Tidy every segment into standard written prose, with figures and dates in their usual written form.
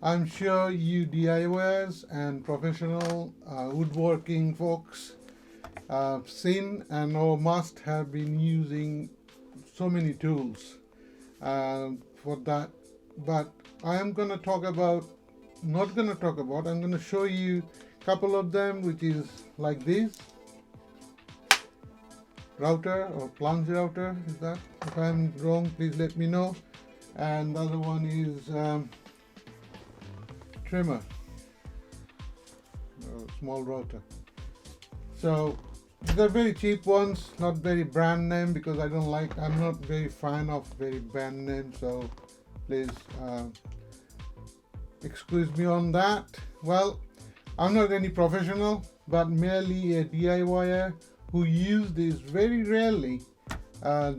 I'm sure you DIYers and professional woodworking folks seen and or must have been using so many tools for that, but I am going to talk about, I'm going to show you a couple of them, which is like this router or plunge router. Is that, if I'm wrong, please let me know. And the other one is trimmer, small router. So they're very cheap ones, not very brand name, because I'm not very fan of very brand name, so please excuse me on that. Well, I'm not any professional, but merely a DIYer who use this very rarely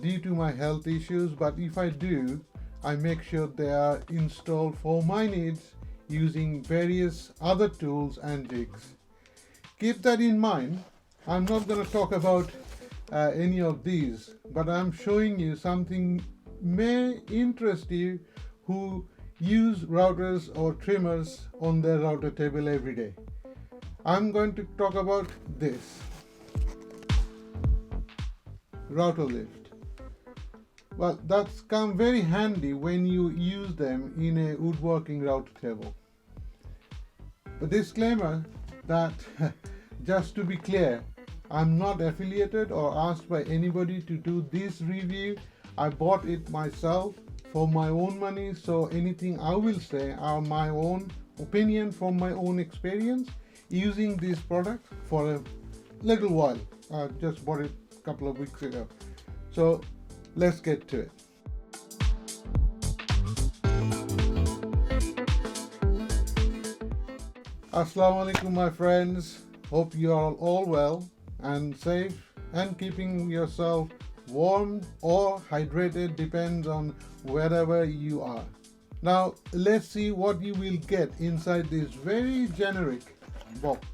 due to my health issues, but if I do, I make sure they are installed for my needs using various other tools and jigs. Keep that in mind. I'm not going to talk about any of these, but I'm showing you something may interest you who use routers or trimmers on their router table every day. I'm going to talk about this router lift. Well, that's come very handy when you use them in a woodworking router table. A disclaimer that just to be clear, I'm not affiliated or asked by anybody to do this review. I bought it myself for my own money, so anything I will say are my own opinion from my own experience using this product for a little while. I just bought it a couple of weeks ago. So let's get to it. Assalamu alaikum, my friends. Hope you are all well and safe and keeping yourself warm or hydrated, depends on wherever you are. Now let's see what you will get inside this very generic box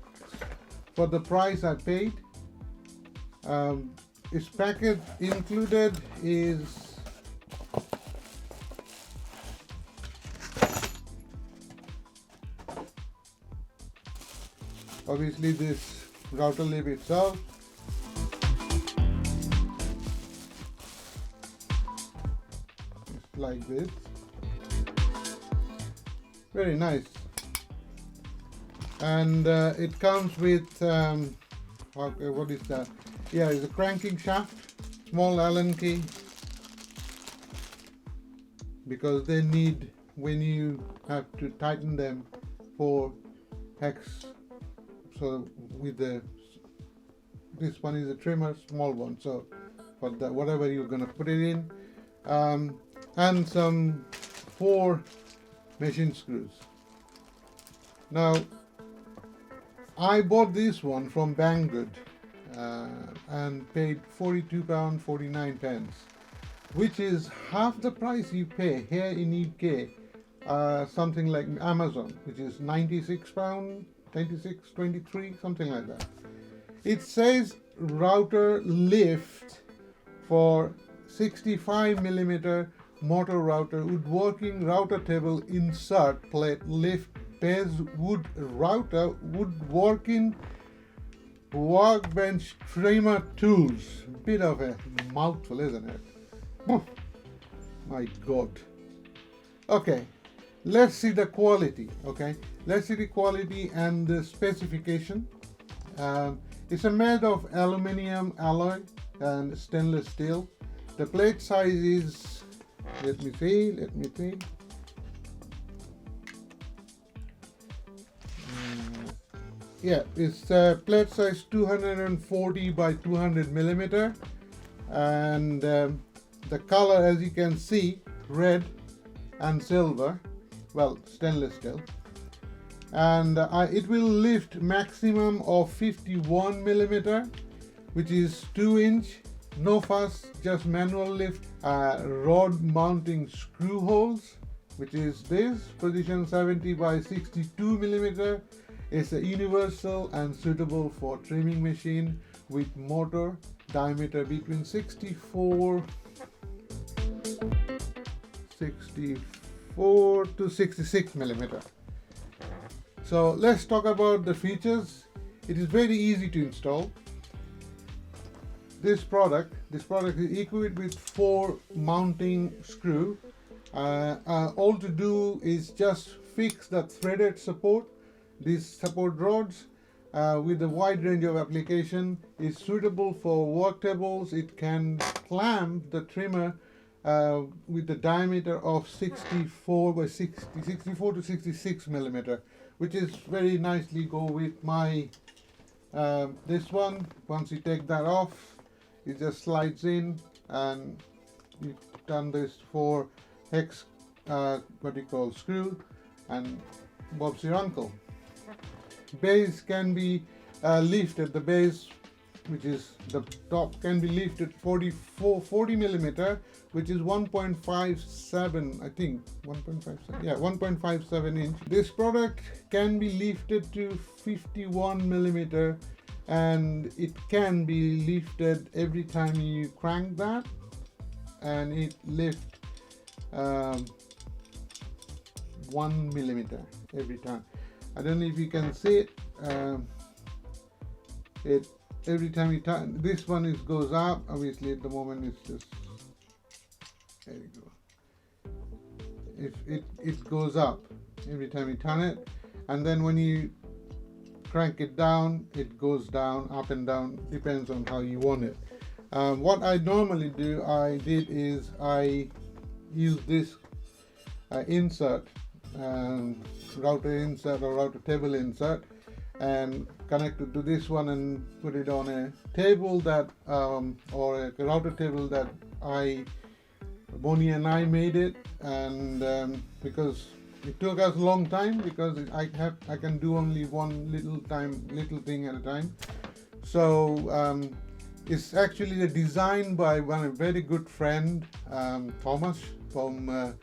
for the price I paid. Its package included is obviously this router lid itself, it's like this, very nice, and it comes with okay, what is that? Yeah, it's a cranking shaft, small Allen key, because they need, when you have to tighten them for hex. So with this one is a trimmer, small one, so for that, whatever you're gonna put it in, and some 4 machine screws. Now I bought this one from Banggood and paid £42.49, which is half the price you pay here in UK, something like Amazon, which is £96, 23, something like that. It says router lift for 65mm motor router, woodworking router table insert plate lift base wood router, woodworking workbench trimmer tools. Bit of a mouthful, isn't it? Oh, my God. Okay, let's see the quality. Okay, let's see the quality and the specification. It's made of aluminium alloy and stainless steel. The plate size is, let me see. Yeah, it's plate size 240 by 200mm, and the color, as you can see, red and silver, well, stainless steel, and it will lift maximum of 51mm, which is 2-inch, no fuss, just manual lift, rod mounting screw holes, which is this, position 70 by 62mm. It's a universal and suitable for trimming machine with motor diameter between 64 to 66mm. So let's talk about the features. It is very easy to install. This product is equipped with 4 mounting screw. All to do is just fix the threaded support. These support rods with a wide range of application is suitable for work tables. It can clamp the trimmer with the diameter of 64 to 66 millimeter, which is very nicely go with my this one. Once you take that off, it just slides in, and you've done this 4 hex screw, and Bob's your uncle. Base can be lifted. The base, which is the top, can be lifted 40 millimeter, which is 1.57, I think 1.57, yeah, 1.57 inch. This product can be lifted to 51 millimeter, and it can be lifted every time you crank that, and it lifts 1 millimeter every time. I don't know if you can see it. It every time you turn, this one goes up. Obviously, at the moment it's just, there you go. If it goes up every time you turn it, and then when you crank it down, it goes down, up and down, depends on how you want it. What I normally do, I use this insert, router insert or router table insert, and connect it to this one and put it on a table that or a router table that Bonnie and I made it, and because it took us a long time, because I can do only one little thing at a time. So it's actually designed by a very good friend, Thomas from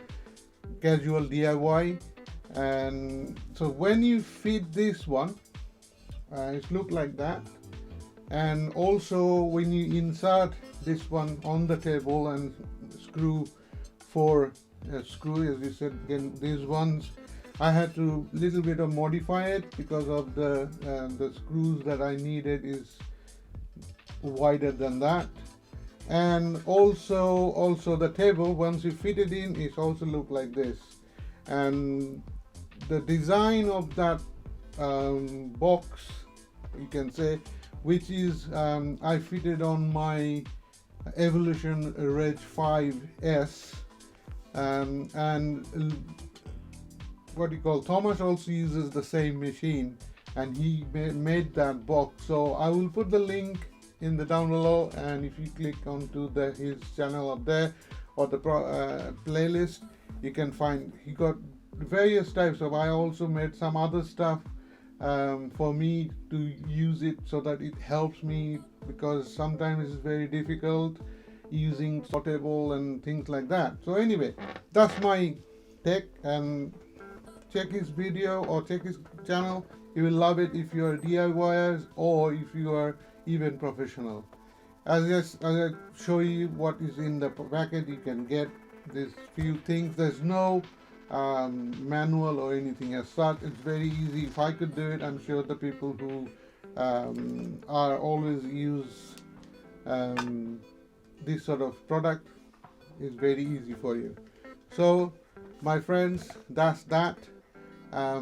CasualDIY. And so when you fit this one, it looks like that. And also when you insert this one on the table and screw for a screw, as you said, again, these ones I had to little bit of modify it because of the screws that I needed is wider than that. And also the table, once you fit it in, it also look like this. And the design of that box, you can say, which is I fitted on my Evolution Reg 5S, and Thomas also uses the same machine, and he made that box. So I will put the link in the down below, and if you click onto his channel up there, or the playlist, you can find he got various types of. I also made some other stuff for me to use it so that it helps me, because sometimes it's very difficult using sortable and things like that. So anyway, that's my tech, and check his video or check his channel. You will love it if you are DIYers or if you are even professional. As I show you what is in the packet, you can get these few things. There's no manual or anything as such. It's very easy. If I could do it, I'm sure the people who are always use this sort of product is very easy for you. So my friends, that's that. I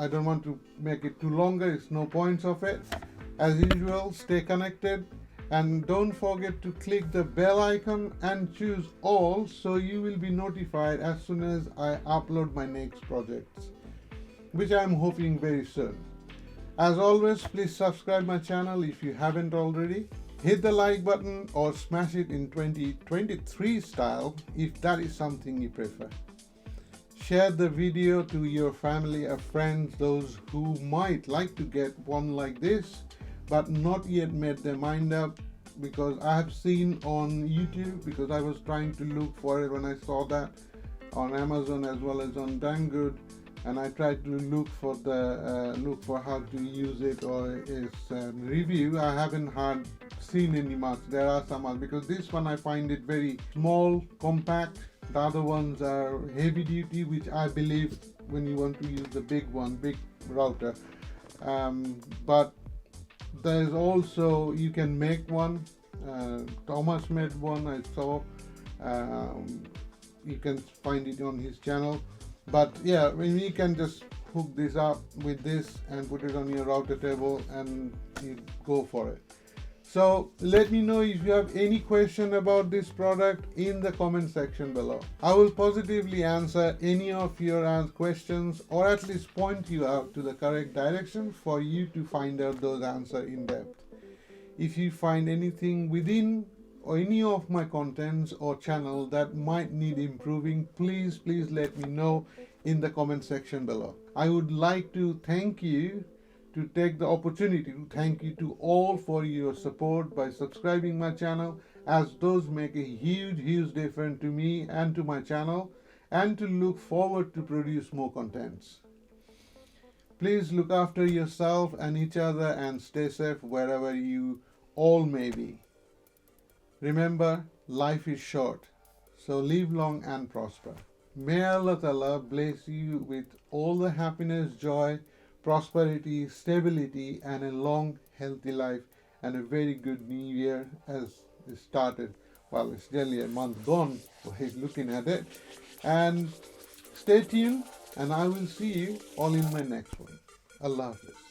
don't want to make it too longer. It's no points of it. As usual, stay connected, and don't forget to click the bell icon and choose all, so you will be notified as soon as I upload my next projects, which I'm hoping very soon. As always, please subscribe my channel if you haven't already. Hit the like button or smash it in 2023 style if that is something you prefer. Share the video to your family or friends, those who might like to get one like this but not yet made their mind up, because I have seen on YouTube, because I was trying to look for it when I saw that on Amazon as well as on Banggood, and I tried to look for how to use it or its review. I haven't seen any much. There are some others, because this one I find it very small, compact. The other ones are heavy duty, which I believe when you want to use the big router. But there's also, you can make one. Thomas made one, I saw. You can find it on his channel. But yeah, I mean, you can just hook this up with this and put it on your router table and you go for it. So let me know if you have any question about this product in the comment section below. I will positively answer any of your questions, or at least point you out to the correct direction for you to find out those answers in depth. If you find anything within or any of my contents or channel that might need improving, please let me know in the comment section below. I would like to take the opportunity to thank you to all for your support by subscribing my channel, as those make a huge difference to me and to my channel, and to look forward to produce more contents. Please look after yourself and each other and stay safe wherever you all may be. Remember, life is short, so live long and prosper. May Allah Ta'ala bless you with all the happiness, joy, prosperity, stability, and a long, healthy life, and a very good new year as it started. Well, it's nearly a month gone, so he's looking at it. And stay tuned, and I will see you all in my next one. Allah Hafiz.